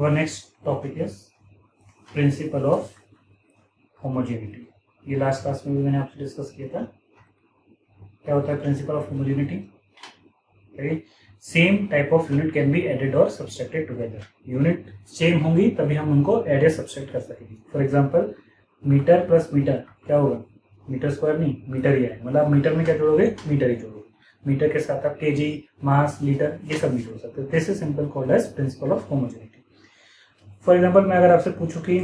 Our next topic is principal of homogeneity. ये last class में भी मैंने आपसे डिस्कस किया था। क्या होता है principle of homogeneity? Same type of unit can be added और सब्सट्रैक्टेड टुगेदर। यूनिट सेम होंगी तभी हम उनको एड या सब्सट्रैक्ट कर सकेंगे। For example metre plus metre क्या होगा? मीटर स्क्वायर नहीं, मीटर ही है। मतलब मीटर में क्या जोड़ोगे? मीटर ही जोड़ोगे। मीटर के साथ आप केजी, मास, लीटर ये सब भी जोड़ सकते हो। This is simple called as principle of homogeneity. For example मैं अगर आपसे पूछूं कि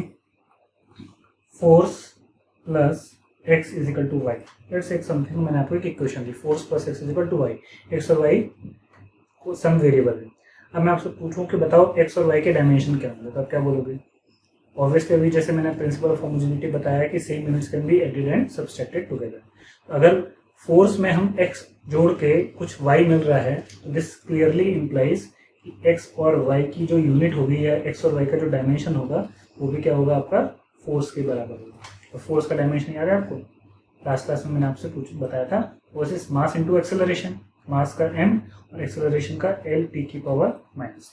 force plus X is equal to Y, let's एक समथिंग, मैंने आपको एक इक्वेशन दी, force plus X is equal to Y. X और वाई को सम वेरिएबल है। अब मैं आपसे पूछूं कि बताओ एक्स और वाई के डायमेंशन क्या होंगे, तो आप क्या बोलोगे? ऑब्वियसली अभी जैसे मैंने प्रिंसिपल ऑफ होमोजेनिटी बताया कि same units can be added and subtracted together. अगर फोर्स में हम x जोड़ के कुछ y मिल रहा है तो दिस क्लियरली इम्प्लाइज कि x और y की जो यूनिट होगी या x और y का जो डायमेंशन होगा वो भी क्या होगा? आपका फोर्स के बराबर होगा। तो फोर्स का डायमेंशन याद है आपको? लास्ट क्लास में मैंने आपसे बताया था, force is mass into acceleration. Mass का m और एक्सेलरेशन का l t की पावर माइनस।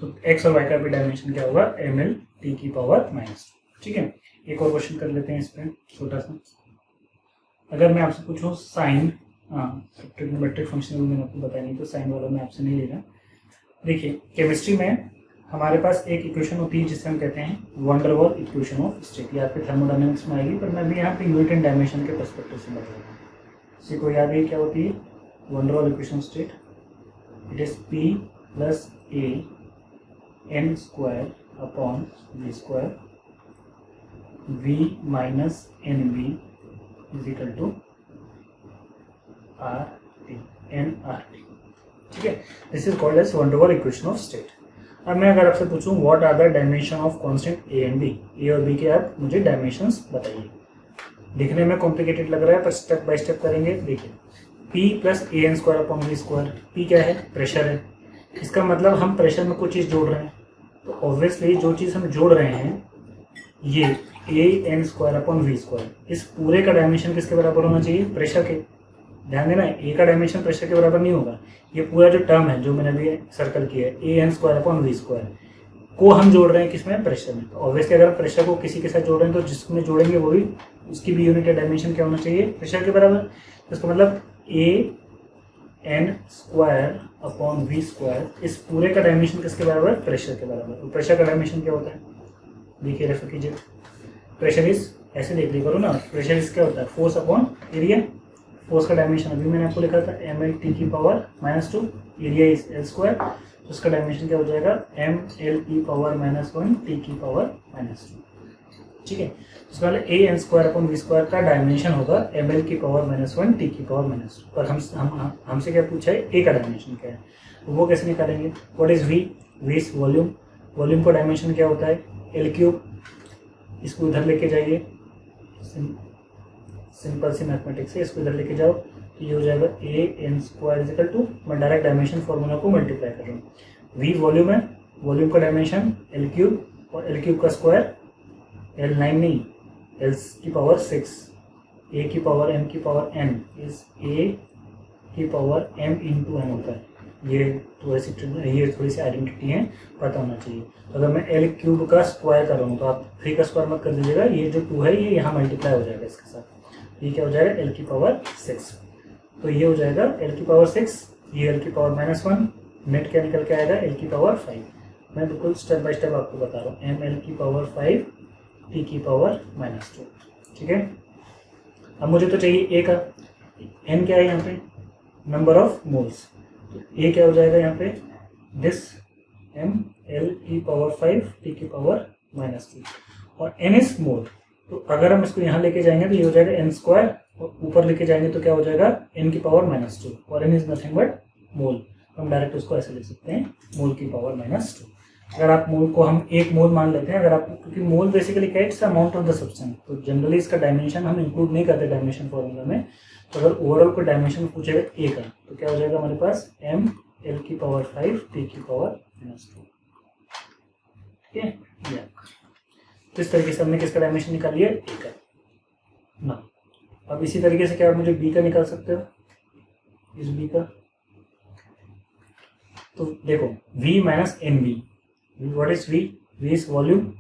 तो x और y का भी डायमेंशन क्या होगा? ml t की पावर माइनस। ठीक है, एक और क्वेश्चन कर लेते हैं इस पर छोटा सा। अगर मैं आपसे पूछूं साइन, ट्रिग्नोमेट्रिक फंक्शन मैंने आपको बताया नहीं तो साइन वाला मैं आपसे नहीं ले रहा। देखिए केमिस्ट्री में हमारे पास एक इक्वेशन होती है जिसे हम कहते हैं wonder Waals equation of state. ये आपके थर्मोडायनेमिक्स में आएगी, पर मैं भी यहाँ पे यूनिट एंड डायमेंशन के पर्सपेक्टिव से बता रहा हूँ। इसी को याद है क्या होती है van der Waals equation of state? It is P plus A n square upon V square V minus NV is equal to RT nRT। ठीक है, this is called as van der Waals equation of state. अब मैं अगर आपसे पूछूं what are the dimension of constant A and B, A और B के आप मुझे डायमेंशंस बताइए। दिखने में कॉम्प्लिकेटेड लग रहा है पर स्टेप बाय स्टेप करेंगे। देखिए P plus A N square upon V square. P क्या है? प्रेशर है। इसका मतलब हम प्रेशर में कुछ चीज़ जोड़ रहे हैं, तो ऑब्वियसली जो चीज़ हम जोड़ रहे हैं ये A N square upon V square, इस पूरे का डायमेंशन किसके बराबर होना चाहिए? प्रेशर के। ध्यान देना, ए का डायमेंशन प्रेशर के बराबर नहीं होगा। ये पूरा जो टर्म है जो मैंने अभी सर्कल किया है A N square upon V square को हम जोड़ रहे हैं किसमें? प्रेशर में। तो ऑब्वियसली अगर प्रेशर को किसी के साथ जोड़ रहे हैं तो जिसमें जोड़ेंगे वो भी उसकी भी यूनिट या डायमेंशन क्या होना चाहिए? प्रेशर के बराबर। तो इसका मतलब A N square upon V square, इस पूरे का डायमेंशन किसके बराबर? प्रेशर के बराबर। तो प्रेशर का डायमेंशन क्या होता है? देखिए रेफर कीजिए। प्रेशर इज, ऐसे देख लिया करो ना, प्रेशर इज क्या होता है? Force upon area. फोर्स का डायमेंशन अभी मैंने आपको लिखा था ml t की power -2, area is l square, तो उसका डायमेंशन क्या हो जाएगा? ml की पावर -1 t की पावर -2। ठीक है, उसका मतलब a n square upon v square का डायमेंशन होगा ml की पावर -1 t की पावर -2। पर हमसे क्या पूछा है? a का डायमेंशन क्या है, तो वो कैसे निकालेंगे? What is v? v is volume. Volume का डायमेंशन क्या होता है? l3। इसको इधर लेके जाइए, सिंपल सी मैथमेटिक्स है, इसको इधर लेके जाओ तो ये हो जाएगा A N square is equal to, मैं डायरेक्ट डायमेंशन फॉर्मूला को मल्टीप्लाई कर रहा हूँ। वी वॉल्यूम है, वॉल्यूम का डायमेंशन एल क्यूब, और एल क्यूब का स्क्वायर L9 नहीं, एल की पावर 6, ए की पावर एम की पावर एन इज ए की पावर एम इंटू एन होता है। ये थोड़ी सी आइडेंटिटी है, पता होना चाहिए। तो अगर मैं एल क्यूब का स्क्वायर कर रहा हूँ तो आप 3 का स्क्वायर मत कर दीजिएगा, ये जो 2 है ये यहाँ मल्टीप्लाई हो जाएगा इसके साथ। ये क्या हो जाएगा? एल की पावर 6। तो ये हो जाएगा एल की पावर 6, ये एल की पावर -1, नेट क्या निकल के आएगा? एल की पावर 5। मैं बिल्कुल स्टेप बाय स्टेप आपको बता रहा हूँ। एम एल की पावर 5 टी की पावर -2। ठीक है, अब मुझे तो चाहिए ए का। एन क्या है यहाँ पे? Number of moles. तो ए क्या हो जाएगा यहाँ पे? दिस एम एल की पावर 5 टी की पावर -2, और एन इज मोल। तो अगर हम इसको यहाँ लेके जाएंगे तो ये हो जाएगा एन स्क्वायर, और ऊपर लेके जाएंगे तो क्या हो जाएगा? एन की पावर -2, और एन इज नथिंग बट मोल। हम डायरेक्ट उसको ऐसे लिख सकते हैं, मोल की पावर -2। अगर आप मोल को हम एक मोल मान लेते हैं, अगर आप, क्योंकि मोल बेसिकली क्या है? It's amount of the substance, तो जनरली इसका डायमेंशन हम इंक्लूड नहीं करते डायमेंशन फॉर्मूला में। तो अगर ओवरऑल को डायमेंशन पूछेगा ए का तो क्या हो जाएगा हमारे पास? एम एल की पावर 5 टी की पावर -2। ठीक है, तो इस तरीके से हमने किसका डायमेंशन निकाल लिया? ए का ना। अब इसी तरीके से क्या आप मुझे बी का निकाल सकते हो? इस बी का तो देखो v minus N B, what is V? V is volume.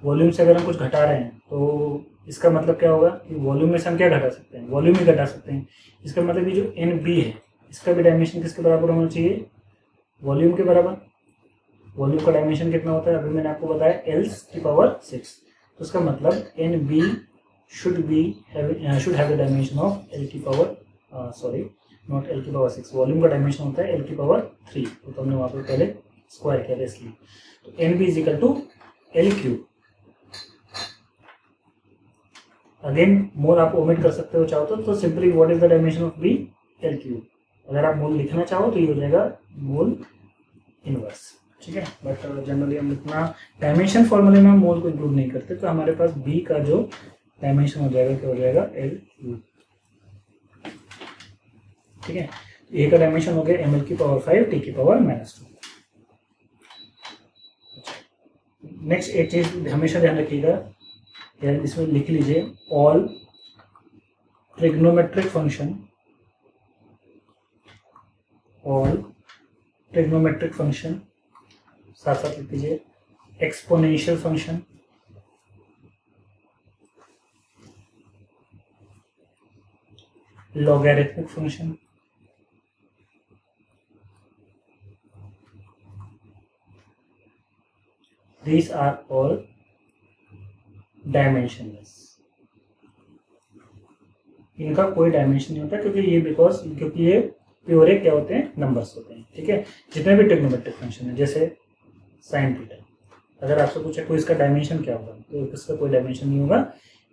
Volume से अगर हम कुछ घटा रहे हैं तो इसका मतलब क्या होगा कि वॉल्यूम में से हम क्या घटा सकते हैं? वॉल्यूम ही घटा सकते हैं। इसका मतलब ये जो एन बी है इसका भी डायमेंशन किसके बराबर होना चाहिए? वॉल्यूम के बराबर। वॉल्यूम का डायमेंशन कितना होता है? अभी मैंने आपको बताया L⁶। तो इसका मतलब N B should have the dimension of not L⁶। Volume का डायमेंशन होता है L⁻3। तो हमने वहां पर पहले स्क्वायर किया था इसलिए। तो N B is equal to L3। Again mole आप ओमिट कर सकते हो चाहो तो simply what is the dimension of B? L3। अगर आप मोल लिखना चाहो तो ये हो जाएगा मोल इनवर्स, ठीक है। बट जनरली हम इतना डायमेंशन फॉर्मूले में हम मोल को इंक्लूड नहीं करते, तो हमारे पास बी का जो डायमेंशन हो जाएगा क्या हो जाएगा? L3, ठीक है। ए का डायमेंशन हो गया ml⁵ T⁻²। नेक्स्ट एक चीज हमेशा ध्यान रखिएगा, यार इसमें लिख लीजिए ऑल ट्रिग्नोमेट्रिक फंक्शन, साथ साथ लिख लीजिए exponential function, logarithmic function, these are all dimensionless. इनका कोई डायमेंशन नहीं होता क्योंकि ये प्योर क्या होते हैं? नंबर्स होते हैं, ठीक है। जितने भी ट्रिग्नोमेट्रिक फंक्शन है जैसे साइन थीटा, अगर आपसे पूछे कोई इसका डायमेंशन क्या होगा तो इसका कोई डायमेंशन नहीं होगा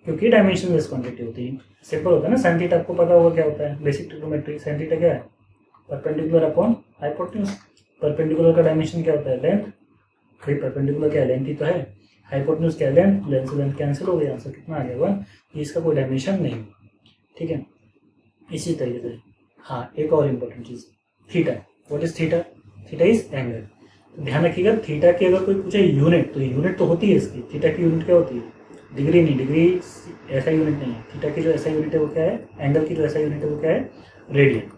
क्योंकि डायमेंशनलेस क्वांटिटी होती है। सिंपल होता है ना। साइन थीटा आपको पता होगा क्या होता है? Basic trigonometry. साइन थीटा क्या है? Perpendicular upon hypotenuse. परपेंडिकुलर का डायमेंशन क्या होता है? लेंथ। भाई परपेंडिकुलर क्या है? लेंथ ही तो है। हाइपोटेन्यूज क्या है? लेंथ। लेंथ से लेंथ कैंसिल हो गया, आंसर कितना आ गया? 1। इसका कोई डायमेंशन नहीं, ठीक है। इसी तरीके से हाँ, एक और इम्पोर्टेंट चीज theta. What is theta? Theta is angle. तो ध्यान रखिएगा, थीटा की अगर कोई पूछे यूनिट, तो यूनिट तो होती है इसकी। थीटा की यूनिट क्या होती है? डिग्री नहीं, डिग्री ऐसा यूनिट नहीं है। थीटा की जो ऐसा यूनिट है वो क्या है? एंगल की जो ऐसा यूनिट है वो क्या है? रेडियन।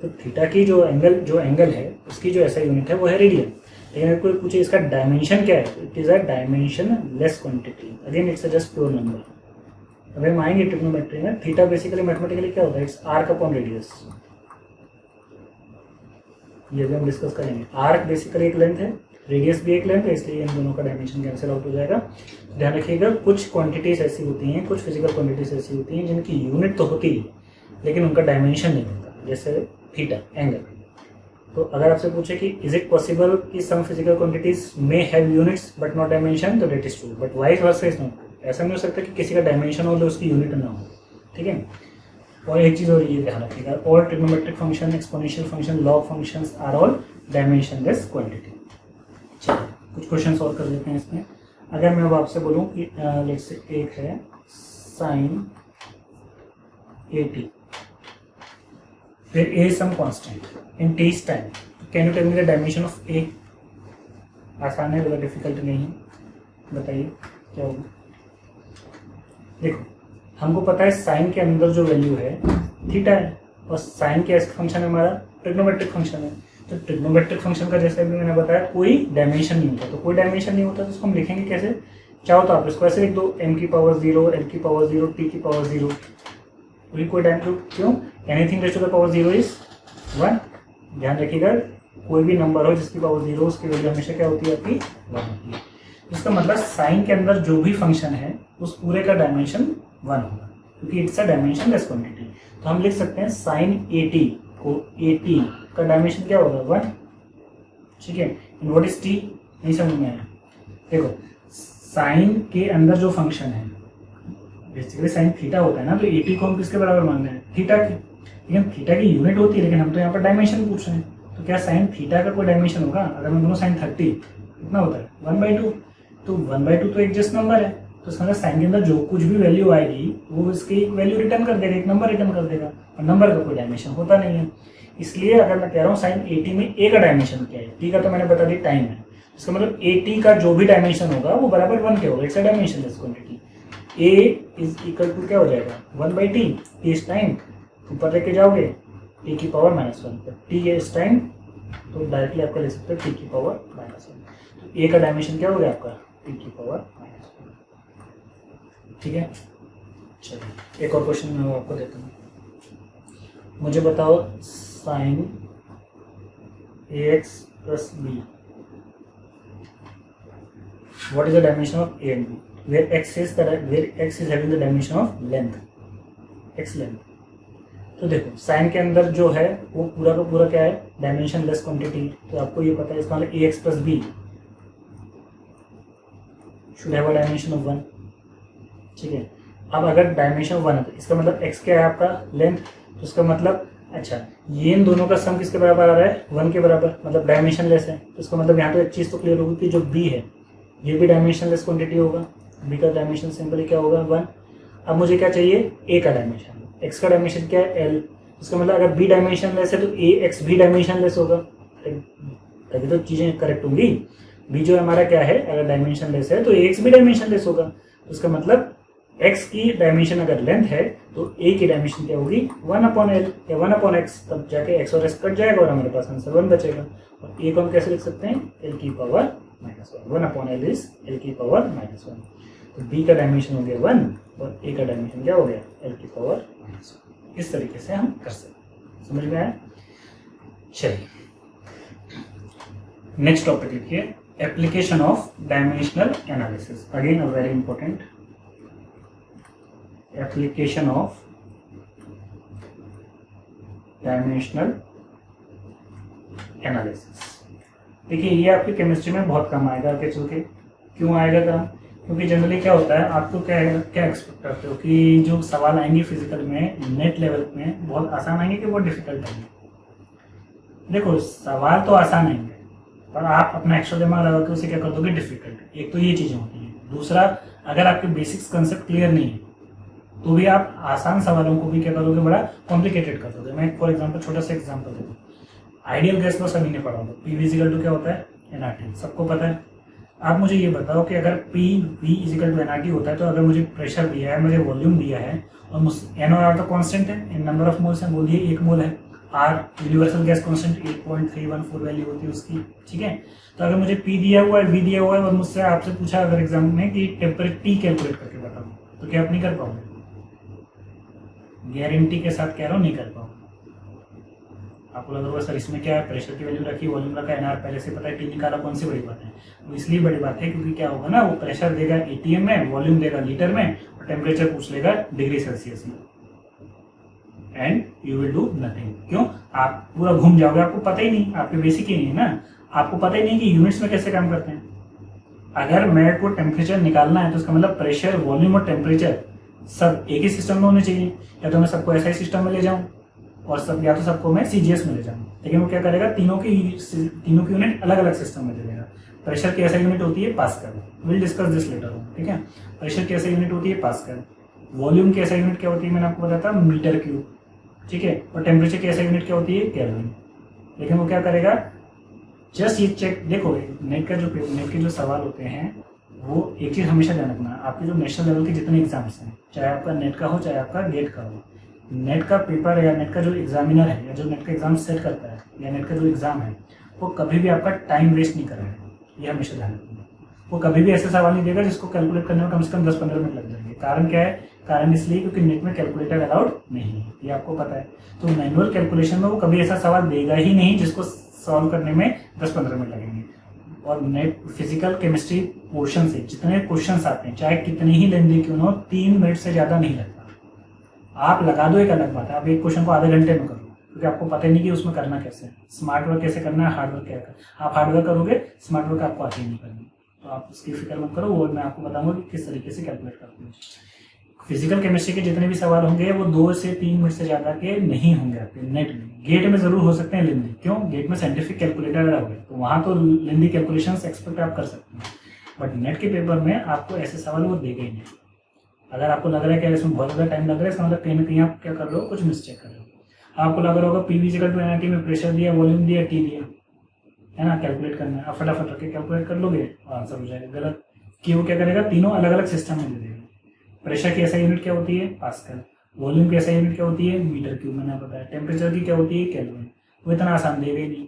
तो थीटा की जो एंगल है उसकी जो ऐसा यूनिट है वो है रेडियन। लेकिन अगर कोई पूछे इसका डायमेंशन क्या है, it is a dimension less quantity. Again it's just pure number. अब हम आएंगे ट्रिग्नोमेट्री में। थीटा बेसिकली मैथमेटिकली क्या होता है? It's arc upon radius. ये भी हम डिस्कस करेंगे। आर्क बेसिकली एक लेंथ है, रेडियस भी एक लेंथ है, इसलिए इन दोनों का डायमेंशन कैंसिल आउट हो जाएगा। ध्यान रखिएगा, कुछ क्वांटिटीज ऐसी होती हैं, कुछ फिजिकल क्वांटिटीज ऐसी होती हैं जिनकी यूनिट तो होती है लेकिन उनका डायमेंशन नहीं होता, जैसे थीटा, एंगल। तो अगर आपसे पूछे कि इज इट पॉसिबल कि some physical quantities may have units but not dimension, तो that is true, but vice versa is not true. ऐसा नहीं हो सकता कि किसी का डायमेंशन हो तो उसकी यूनिट ना हो, ठीक है। और एक चीज और ये ध्यान रखिएगा, all trigonometric function, exponential function, log functions are all dimensionless quantity. चलिए कुछ क्वेश्चन सॉल्व कर लेते हैं इसमें। अगर मैं अब आपसे बोलूं कि लेट्स से एक है साइन AT, फिर A some constant in t time, can you tell me the dimension of A? आसान है, ज़्यादा डिफिकल्ट नहीं है, बताइए क्या होगा। देखो हमको पता है साइन के अंदर जो वैल्यू है थीटा है, और साइन के ऐसा फंक्शन है हमारा ट्रिग्नोमेट्रिक फंक्शन है। तो ट्रिग्नोमेट्रिक फंक्शन का जैसे भी मैंने बताया कोई डायमेंशन नहीं होता, तो कोई डायमेंशन नहीं होता तो उसको हम लिखेंगे कैसे? चाहो तो आप इसको ऐसे लिख दो, m⁻0 l⁻0 t⁻0। कोई डायमेंशन क्यों? Anything raise to the power 0 is 1। ध्यान रखिएगा, कोई भी नंबर हो जिसकी पावर 0 उसकी वैल्यू हमेशा क्या होती है? आपकी 1 होती है। इसका मतलब साइन के अंदर जो भी फंक्शन है उस पूरे का डायमेंशन 1 होगा, क्योंकि इट्स अ डायमेंशनलेस क्वांटिटी। तो हम लिख सकते हैं साइन AT को, AT का डायमेंशन क्या होगा? 1, ठीक है। And what is t? नहीं समझ में आया? देखो साइन के अंदर जो फंक्शन है बेसिकली साइन थीटा होता है ना, तो AT को हम किसके बराबर मान रहे हैं? थीटा के। लेकिन थीटा की यूनिट होती है, लेकिन हम तो यहाँ पर डायमेंशन पूछ रहे हैं। तो क्या साइन थीटा का कोई डायमेंशन होगा? अगर मैं दोनों साइन 30 कितना होता है? 1/2। तो 1/2 तो एक जस्ट नंबर है, तो इसका साइन के अंदर जो कुछ भी वैल्यू आएगी वो इसकी वैल्यू रिटर्न कर देगा, एक नंबर रिटर्न कर देगा, और नंबर का कोई डायमेंशन होता नहीं है। इसलिए अगर मैं कह रहा हूँ साइन AT में A का डायमेंशन क्या है, T का तो मैंने बता दिया टाइम है, इसका मतलब AT का जो भी डायमेंशन होगा वो बराबर 1 के होगा। It's a dimensionless quantity. A is equal to क्या हो जाएगा? 1/t, T इज टाइम, ऊपर लेके जाओगे T⁻⁻1 पर, T इज टाइम, तो डायरेक्टली आपका ले सकते हो T⁻⁻1। तो ए का डायमेंशन क्या हो गया आपका टी की पावर -1। ठीक है, चलिए एक और क्वेश्चन मैं आपको देता हूँ। मुझे बताओ sign ax plus b, what is the dimension of a and b, where x is having the dimension of length, x length। तो देखो साइन के अंदर जो है वो पूरा का पूरा क्या है, डायमेंशन लेस क्वांटिटी, तो आपको ये पता है इसका मतलब ax plus b should have a dimension of 1। ठीक है, अब अगर डायमेंशन 1 है तो इसका मतलब x क्या है आपका लेंथ, तो इसका मतलब अच्छा ये इन दोनों का सम किसके बराबर आ रहा है 1 के बराबर, मतलब डायमेंशन लेस है। तो इसका मतलब यहाँ तो एक चीज़ तो क्लियर होगी कि जो b है ये भी डायमेंशन लेस क्वांटिटी होगा, b का डायमेंशन सिंपली क्या होगा 1। अब मुझे क्या चाहिए a का डायमेंशन, x का डायमेंशन क्या है l, इसका मतलब अगर b डायमेंशन लेस है तो ax भी डायमेंशन लेस होगा, तभी तो चीज़ें करेक्ट होंगी। b जो हमारा क्या है अगर डायमेंशन लेस है तो ax भी डायमेंशन लेस होगा, तो इसका मतलब x की डायमेंशन अगर लेंथ है तो a की डायमेंशन क्या होगी 1/l या 1/x, तब जाके x और x कट जाएगा और हमारे पास आंसर 1 बचेगा। और a को हम कैसे लिख सकते हैं l की पावर -1, 1/l इज l की पावर -1। तो b का डायमेंशन हो गया 1 और a का डायमेंशन क्या हो गया l की पावर -1। इस तरीके से हम कर सकते हैं, समझ में आया। चलिए नेक्स्ट टॉपिक लिखिए, application of dimensional analysis, again a very important application of dimensional analysis. देखिए ये आपकी केमिस्ट्री में बहुत कम आएगा आगे चल के। क्यों आएगा कम, क्योंकि जनरली क्या होता है आपको क्या एक्सपेक्ट करते हो कि जो सवाल आएंगे फिजिकल में नेट लेवल में बहुत आसान आएंगे कि बहुत डिफिकल्ट आएंगे। देखो सवाल तो आसान आएंगे पर आप अपना एक्स्ट्रा दिमाग लगा के उसे क्या कर दोगे डिफिकल्ट, एक तो ये चीज़ें होती हैं। दूसरा अगर आपके बेसिक्स कंसेप्ट क्लियर नहीं है तो भी आप आसान सवालों को भी क्या करोगे बड़ा कॉम्प्लिकेटेड कर दोगे। मैं फॉर एग्जांपल छोटा सा एग्जांपल देता हूँ, आइडियल गैस लॉ सभी ने पढ़ा होगा, पी वी इजिकल टू क्या होता है एनआरटी, सबको पता है। आप मुझे ये बताओ कि अगर P V is equal to NRT होता है तो अगर मुझे प्रेशर दिया है, मुझे वॉल्यूम दिया है और एन और आर तो कॉन्स्टेंट है, इन नंबर ऑफ मोल्स है, बोलिए 1 मोल है, R universal gas constant 8.314 value होती है उसकी। ठीक है, तो अगर मुझे पी दिया हुआ है वी दिया हुआ है और मुझसे आपसे पूछा अगर एग्जाम में कि टेम्परेचर टी कैलकुलेट करके बताओ, तो क्या आप नहीं कर पाओगे? गारंटी के साथ कह रहा हूँ नहीं कर पाओगे। आपको लग रहा होगा सर इसमें क्या है, प्रेशर की वैल्यू रखी, वॉल्यूम रखा, एनआर पहले से पता है, टी निकाला, कौन सी बड़ी बात है? वो इसलिए बड़ी बात है क्योंकि क्या होगा ना, वो प्रेशर देगा एटीएम में, वॉल्यूम देगा लीटर में और टेम्परेचर पूछ लेगा डिग्री सेल्सियस में, and you will do nothing. क्यों? आप पूरा घूम जाओगे, आपको पता ही नहीं, आपके बेसिक ही नहीं है ना, आपको पता ही नहीं कि यूनिट्स में कैसे काम करते हैं। अगर मेरे को टेम्परेचर निकालना है तो उसका मतलब प्रेशर, वॉल्यूम और टेम्परेचर सब एक ही सिस्टम में होने चाहिए, या तो मैं सबको ऐसा ही सिस्टम में ले जाऊं और सब, या तो सबको मैं सीजीएस में ले जाऊं। लेकिन वो क्या करेगा, तीनों की यूनिट अलग अलग सिस्टम में ले लेगा। प्रेशर की ऐसा यूनिट होती है pascal, will discuss this later on. ठीक है, प्रेशर की ऐसा यूनिट होती है पास्कल, वॉल्यूम की ऐसा यूनिट क्या होती है मैंने आपको बताया था मीटर क्यूब। ठीक है, और टेम्परेचर की ऐसा यूनिट क्या होती है केल्विन। लेकिन वो क्या करेगा, जस्ट ये चेक, देखो नेट के जो सवाल होते हैं वो एक चीज हमेशा ध्यान रखना, आपके जो नेशनल लेवल के जितने एग्जाम्स हैं, चाहे आपका नेट का हो चाहे आपका गेट का हो, नेट का पेपर या नेट का जो एग्जामिनर है या जो नेट का एग्जाम सेट करता है या नेट का जो एग्जाम है वो कभी भी आपका टाइम वेस्ट नहीं करेगा, ये हमेशा ध्यान रखना। वो कभी भी ऐसे सवाल नहीं देगा जिसको कैलकुलेट करने में कम से कम 10-15 मिनट लग जाएंगे। कारण क्या है, कारण इसलिए क्योंकि नेट में कैलकुलेटर अलाउड नहीं है, ये आपको पता है। तो मैनुअल कैलकुलेशन में वो कभी ऐसा सवाल देगा ही नहीं जिसको सॉल्व करने में 10-15 मिनट लगेंगे। और नेट फिजिकल केमिस्ट्री पोर्शन से जितने क्वेश्चंस आते हैं चाहे कितने ही लेंदी क्यों हो, 3 मिनट से ज्यादा नहीं लगता। आप लगा दो एक अलग बात है, आप एक क्वेश्चन को आधे घंटे में करो क्योंकि आपको पता ही नहीं कि उसमें करना कैसे है, स्मार्ट वर्क कैसे करना है, हार्ड वर्क क्या करना। आप हार्ड वर्क करोगे, स्मार्ट वर्क आपको आती ही नहीं करनी, तो आप उसकी फिक्र मत करो, वो मैं आपको बताऊंगा कि किस तरीके से कैलकुलेट करते हैं। फिजिकल केमिस्ट्री के जितने भी सवाल होंगे वो 2 से 3 मिनट से ज्यादा के नहीं होंगे आपके नेट में। गेट में जरूर हो सकते हैं लेंदी, क्यों? गेट में साइंटिफिक कैलकुलेटर लगा हुआ है तो वहां तो लेंदी कैलकुलेशंस एक्सपेक्ट आप कर सकते हैं, बट नेट के पेपर में आपको ऐसे सवाल वो देगा ही नहीं। अगर आपको लग रहा है कि इसमें बहुत ज़्यादा टाइम लग रहा है, इसका मतलब कहीं ना कहीं आप क्या कर रहे हो, कुछ मिस्टेक कर रहे हो। आपको लग रहा होगा पीवी इक्वल टू एनआरटी में प्रेशर दिया, वॉल्यूम दिया, टी दिया, है ना, कैलकुलेट करना है, आप फटाफट रख के कैलकुलेट कर लोगे और आंसर हो जाएगा। गलत, कि वो क्या करेगा, तीनों अलग अलग सिस्टम में दे देगा। प्रेशर की ऐसा यूनिट क्या होती है पास्कल, वॉल्यूम की ऐसा यूनिट क्या होती है मीटर क्यूब, मैंने बताया, टेम्परेचर की क्या होती है केल्विन। वो इतना आसान देगा ही नहीं,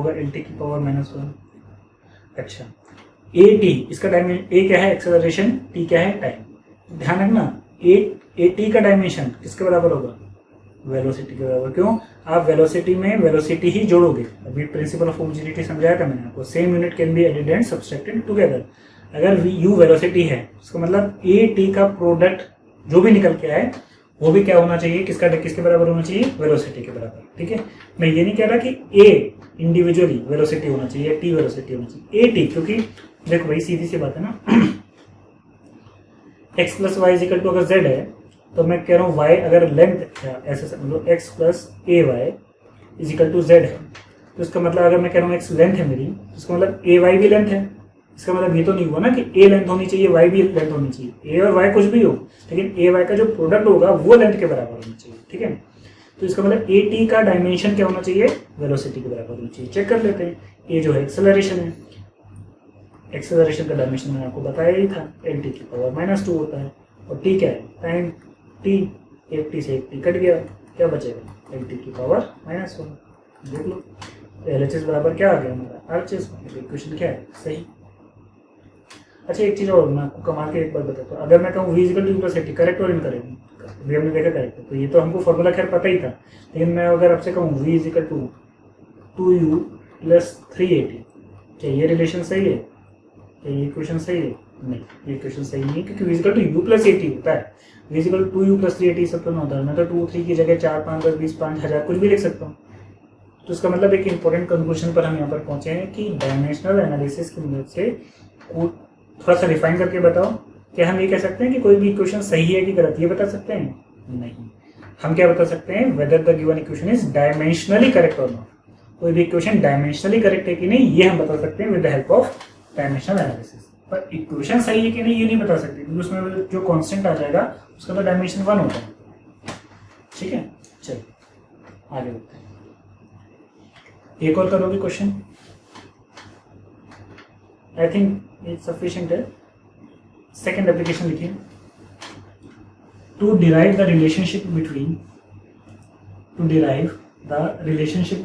होगा एल टी की पावर -1। अच्छा, ए टी, इसका डायमेंशन, ए क्या है एक्सेलरेशन, टी क्या है टाइम। ध्यान रखना ए टी का डायमेंशन किसके बराबर होगा, वेलोसिटी के बराबर। क्यों, आप वेलोसिटी में वेलोसिटी ही जोड़ोगे। अभी प्रिंसिपल ऑफ होमोजेनिटी समझाया था मैंने आपको, same unit can be added and subtracted together. अगर यू वेलोसिटी है इसका मतलब ए टी का प्रोडक्ट जो भी निकल के आए वो भी क्या होना चाहिए, किसके बराबर होना चाहिए, वेलोसिटी के बराबर। ठीक है, मैं ये नहीं कह रहा कि ए इंडिविजुअली वेलोसिटी होना चाहिए, टी वेलोसिटी होना चाहिए, ए टी। क्योंकि देखो भाई सीधी सी बात है ना, X plus Y is equal to अगर जेड है तो मैं कह रहा हूँ वाई अगर लेंथ ऐसे समझो X plus A Y is equal to Z है, तो इसका मतलब अगर मैं कह रहा हूँ एक्स लेंथ है मेरी, तो इसका मतलब ए वाई भी लेंथ है। इसका मतलब ये तो नहीं हुआ ना कि ए लेंथ होनी चाहिए वाई भी लेंथ होनी चाहिए, ए और वाई कुछ भी हो, लेकिन ए वाई का जो प्रोडक्ट होगा वो लेंथ के बराबर होना चाहिए। ठीक है, तो इसका मतलब ए टी का डायमेंशन क्या होना चाहिए, वेलोसिटी के बराबर होना चाहिए। चेक कर लेते हैं, ए जो है एक्सेलरेशन है, एक्सेलरेशन का डायमेंशन मैंने आपको बताया ही था, एल टी की पावर -2 होता है, और टी क्या है, टाइम टी, एक टी से एक टी कट गया, क्या बचेगा, एल टी की पावर -1। देख लो एल एच एस बराबर क्या आ गया हमारा, आर एच एस। इक्वेशन क्या है, सही। अच्छा एक चीज और मैं आपको कमाल के एक बार बताता हूँ, अगर मैं कहूँ v equal two plus eighty, correct और इनकरेक्ट, अभी हमने देखा करेक्ट है, तो ये तो हमको फॉर्मूला खैर पता ही था, लेकिन मैं अगर आपसे कहूँ v equal to 2u plus 380, क्या ये रिलेशन सही है, क्या ये इक्वेशन सही है, नहीं ये इक्वेशन सही नहीं है, क्योंकि v equal to u plus 80 होता है, v equal to 2u plus 380 सब तो ना होता है, मैं तो 2 3 की जगह 4 5 10 20 5000 कुछ भी लिख सकता हूँ। तो इसका मतलब एक इंपॉर्टेंट कंक्लूजन पर हम यहाँ पर पहुंचे हैं कि डायमेंशनल एनालिसिस की मदद से थोड़ा सा रिफाइन करके बताओ, क्या हम ये कह सकते हैं कि कोई भी इक्वेशन सही है कि गलत, ये बता सकते हैं, नहीं। हम क्या बता सकते हैं, whether the given equation is dimensionally correct और नॉट। कोई भी इक्वेशन डायमेंशनली करेक्ट है कि नहीं, ये हम बता सकते हैं with the help of dimensional analysis. पर इक्वेशन सही है कि नहीं ये नहीं बता सकते, क्योंकि उसमें जो कांस्टेंट आ जाएगा उसका तो डायमेंशन 1 होता है। ठीक है, चलिए आगे बढ़ते हैं। एक और करोगे question, I think it's sufficient है। सेकेंड एप्लीकेशन लिखिए, to derive the relationship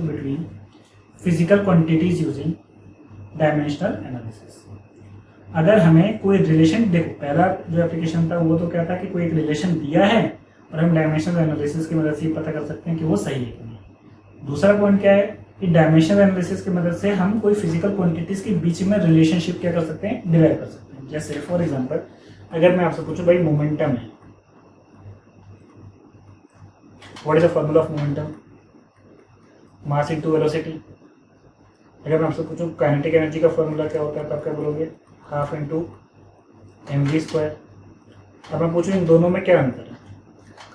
between physical quantities using dimensional analysis. अगर हमें कोई रिलेशन, देखो पहला जो एप्लीकेशन था वो तो क्या था कि कोई एक रिलेशन दिया है और हम डायमेंशनल एनालिसिस की मदद से पता कर सकते हैं कि वो सही है कि नहीं। दूसरा पॉइंट क्या है कि डायमेंशनल एनालिसिस की मदद से हम कोई फिजिकल क्वांटिटीज के बीच में रिलेशनशिप क्या कर सकते हैं, डिराइव कर सकते हैं। जैसे फॉर एग्जांपल अगर मैं आपसे पूछूं भाई मोमेंटम है, what is the formula of momentum, mass into velocity. अगर मैं आपसे पूछूं काइनेटिक एनर्जी का फॉर्मूला क्या होता है, तो आप क्या बोलोगे, हाफ इंटू mv²। अब मैं पूछूं इन दोनों में क्या अंतर है,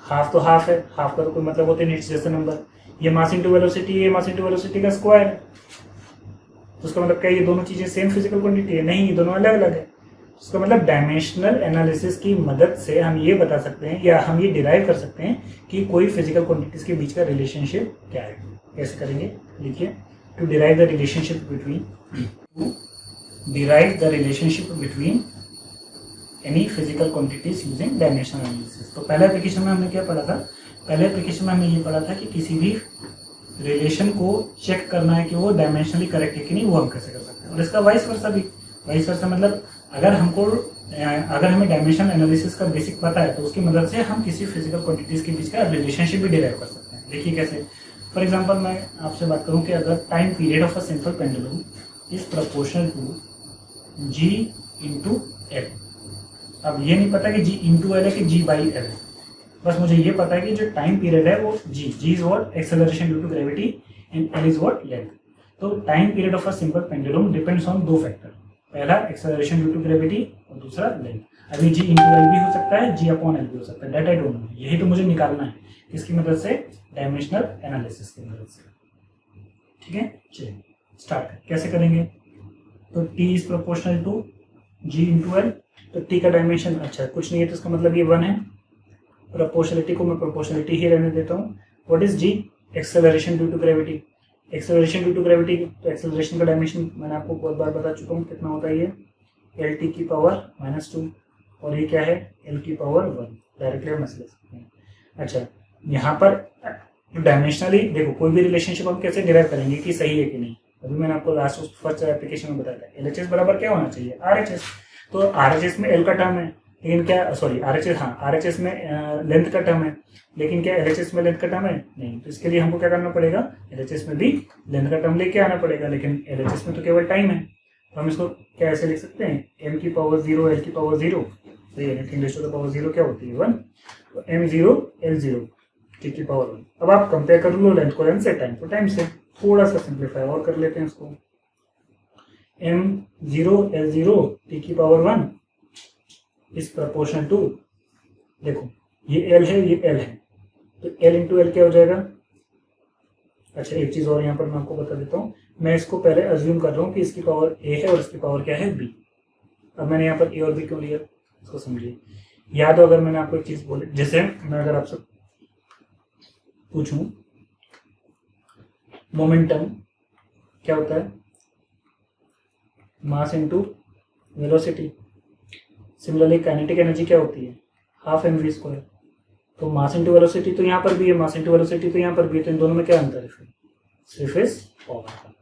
हाफ तो हाफ है, हाफ का तो कोई मतलब होता नहीं, जैसे नंबर, ये मास इनटू वेलोसिटी, ये मास इनटू वेलोसिटी का स्क्वायर है, तो उसका मतलब क्या ये दोनों चीजें सेम फिजिकल क्वांटिटी है, नहीं ये दोनों अलग अलग है। उसका मतलब डायमेंशनल एनालिसिस की मदद से हम ये बता सकते हैं या हम ये डिराइव कर सकते हैं कि कोई फिजिकल क्वांटिटीज के बीच का रिलेशनशिप क्या है। कैसे करेंगे, लिखिए, to derive the relationship between any physical quantities using dimensional analysis. तो पहले एप्लीकेशन में हमने क्या पढ़ा था, पहले एप्लीकेशन में हमने ये पढ़ा था कि किसी भी रिलेशन को चेक करना है कि वो डायमेंशनली करेक्ट है कि नहीं, वो हम कैसे कर सकते हैं। और इसका वाइस वर्सा भी, वाइस वर्सा मतलब अगर हमें डायमेंशनल एनालिसिस का बेसिक पता है तो उसकी मदद से हम किसी फिजिकल क्वांटिटीज के बीच का रिलेशनशिप भी डिराइव कर सकते हैं। देखिए कैसे, फॉर एग्जांपल मैं आपसे बात करूं कि अगर time period of a simple pendulum is proportional to G into L. अब ये नहीं पता कि जी इंटू एल है कि जी बाई एल है, बस मुझे ये पता है कि जो टाइम पीरियड है वो G is what, acceleration due to gravity, and L is what, length. तो time period of a simple pendulum depends on दो फैक्टर, पहला एक्सेलरेशन ड्यू टू ग्रेविटी और दूसरा लेंथ। अभी जी इंटू एल भी हो सकता है, जी अपॉन एल भी हो सकता है, डेट आई डोंट नो। यही तो मुझे निकालना है, किसकी मदद से, डायमेंशनल एनालिसिस की मदद से। ठीक है, चलिए स्टार्ट करें, कैसे करेंगे। तो T is proportional to G into L, तो टी का डायमेंशन अच्छा कुछ नहीं है, तो इसका मतलब ये 1 है। प्रोपोर्शनलिटी को मैं प्रोपोर्शनलिटी ही रहने देता हूँ। What is G, acceleration due to gravity. Acceleration due to gravity, तो एक्सेलरेशन का डायमेंशन मैंने आपको बहुत बार बता चुका हूँ कितना होता है, ये एल टी की पावर -2, और ये क्या है, एल की पावर 1। डायरेक्टली हम ऐसे ले सकते हैं। अच्छा यहाँ पर डायमेंशनली देखो, कोई भी रिलेशनशिप हम कैसे डिराइव करेंगे कि सही है कि नहीं। अभी मैंने आपको लास्ट फर्स्ट एप्लीकेशन में बताया था, एल एच एस बराबर क्या होना चाहिए, आर एच एस। तो आर एच एस में एल का टर्म है, लेकिन क्या, सॉरी आर एच एस, हाँ आर एच एस में लेंथ का टर्म है, लेकिन क्या एल एच एस में लेंथ का टर्म है, नहीं। तो इसके लिए हमको क्या करना पड़ेगा, एल एच एस में भी लेंथ का टर्म लेके आना पड़ेगा, लेकिन एल एच एस में तो केवल टाइम है। तो हम इसको क्या ऐसे लिख सकते हैं, एम की पावर 0 एल की पावर 0, तो ये anything raise to the power 0 क्या होती है, 1। तो एम 0 एल 0 टी की पावर 1। अब आप कंपेयर कर लो लेंथ को लेंथ से, टाइम को टाइम से, थोड़ा सा सिंप्लीफाई और कर लेते हैं इसको। एम 0 एल 0 टी की पावर 1 इज प्रोपोर्शनल टू, देखो ये एल है ये एल है, तो एल इंटू एल क्या हो जाएगा। अच्छा एक चीज और यहाँ पर मैं आपको बता देता हूँ, मैं इसको पहले अज्यूम कर रहा हूँ कि इसकी पावर ए है और इसकी पावर क्या है, बी। अब मैंने यहाँ पर ए और बी क्यों लिया, इसको समझिए। या तो अगर मैंने आपको एक चीज बोली, जैसे मैं अगर आपसे पूछूं, मोमेंटम क्या होता है? Mass into velocity. Similarly kinetic energy क्या होती है? Half mv square. तो मास इनटू वेलोसिटी तो यहाँ पर भी है, मास इनटू वेलोसिटी तो यहाँ पर भी है, तो इन दोनों में क्या अंतर है? सिर्फ इस पावर का।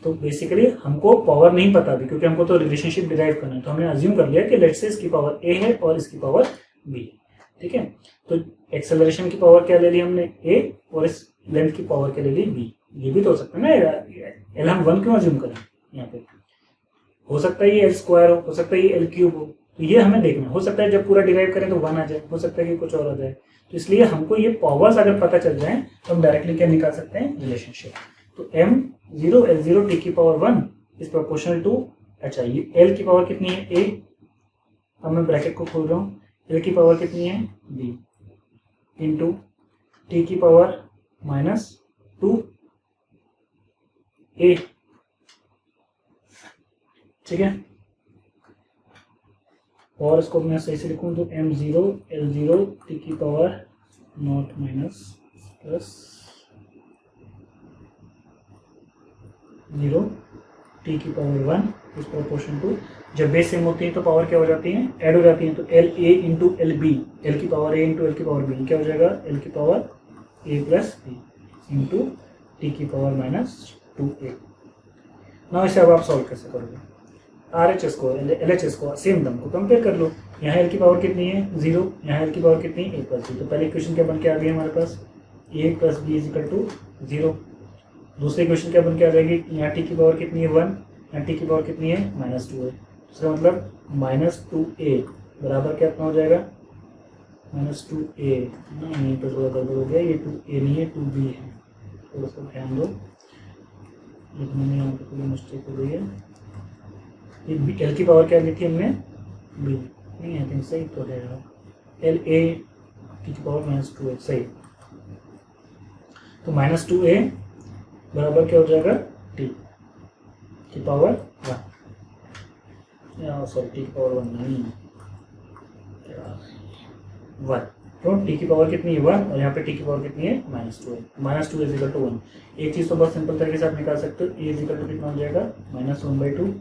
तो बेसिकली हमको पावर नहीं पता अभी, क्योंकि हमको तो रिलेशनशिप डिराइव करना है। तो हमने अज्यूम कर लिया कि लेट्स से इसकी पावर a है और इसकी पावर b है, ठीक है। तो एक्सेलरेशन की पावर क्या ले ली हमने? a, और इस लेंथ की पावर क्या ले ली? b। ये भी तो हो सकता है ना, एल हम 1 क्यों अज्यूम करें? यहाँ पे हो सकता है ये एल स्क्वायर हो सकता है ये एल क्यूब हो, तो ये हमें देखना। हो सकता है जब पूरा डिराइव करें तो 1 आ जाए, हो सकता है कि कुछ और आ जाए। तो इसलिए हमको ये पावर्स अगर पता चल जाए तो हम डायरेक्टली क्या निकाल सकते हैं? रिलेशनशिप। तो m0 L0 t की पावर 1 इज प्रोपोर्शनल टू, अच्छा ये l की पावर कितनी है? a। अब मैं ब्रैकेट को खोल रहा हूँ, l की पावर कितनी है? b इंटू t की पावर -2 a, ठीक है। और इसको मैं सही से लिखूं तो m0 L0 t की power not minus plus 0 t की पावर 1 इज प्रोपोर्शन टू, जब बेस सेम होती है तो पावर क्या हो जाती है? ऐड हो जाती है। तो L A into L B, L की पावर ए इंटू एल की पावर बी क्या हो जाएगा? एल की power A plus B into T की पावर -2a। ना इसे अब आप सॉल्व कैसे करोगे? आर एच एस को एल एच एस को सेम दम को कंपेयर कर लो। यहाँ एल की पावर कितनी है? 0, यहाँ एल की पावर कितनी है? a plus B. तो पहले इक्वेशन क्या बन के आ गई हमारे पास? a plus B is equal to 0। दूसरी इक्वेशन क्या बन के आ जाएगी? यहाँ टी की पावर कितनी है? 1, यहाँ टी की पावर कितनी है? -2 है। इसका मतलब -2a बराबर क्या इतना हो जाएगा? -2a। नहीं तो थोड़ा गड़बड़ हो गया, ये 2a नहीं है 2b है, थोड़ा सा ध्यान दो, लिखने में यहाँ पर थोड़ी मिस्टेक हो गई है। ये एल की पावर क्या ली थी हमने? b नहीं, आई थिंक सही तो है, एल ए टी की पावर -2 है, सही। तो -2a बराबर क्या हो जाएगा? t की पावर 1, सॉरी टी की पावर 1 नहीं 1, तो टी की पावर कितनी है? 1, और यहाँ पे टी की पावर कितनी है? -2 है। -2 इज इक्वल टू 1। एक चीज़ तो बहुत सिंपल तरीके से आप निकाल सकते हो, ए इज इक्वल टू कितना हो जाएगा? -1/2।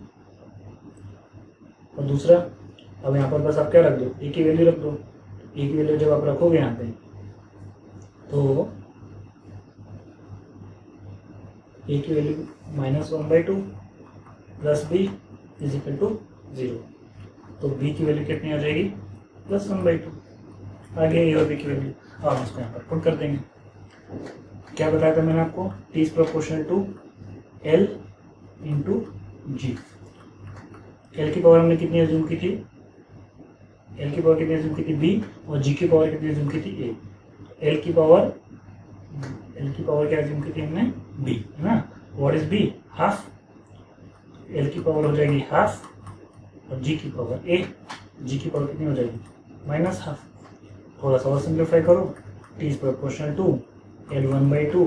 और दूसरा, अब यहाँ पर बस आप क्या रख दो? ए की वैल्यू रख दो। ए की वैल्यू जब आप रखोगे यहाँ पे तो ए की value -1/2 plus B is equal to 0। तो बी की वैल्यू कितनी आ जाएगी? +1/2। आगे ए और बी की वैल्यू आप इसको यहाँ पर पुट कर देंगे। क्या बताया था मैंने आपको? T is proportional to L into G. L की पावर हमने कितनी अज्यूम की थी? एल की पावर कितनी अज्यूम की थी? बी, और जी की पावर कितनी अज्यूम की थी? ए। एल की पावर क्या अज्यूम की थी हमने? बी, है ना। What is B? Half. L की पावर हो जाएगी हाफ, और जी की पावर ए, जी की पावर कितनी हो जाएगी? -हाफ। थोड़ा सा और सिंप्लीफाई करो, T is proportional to L1/2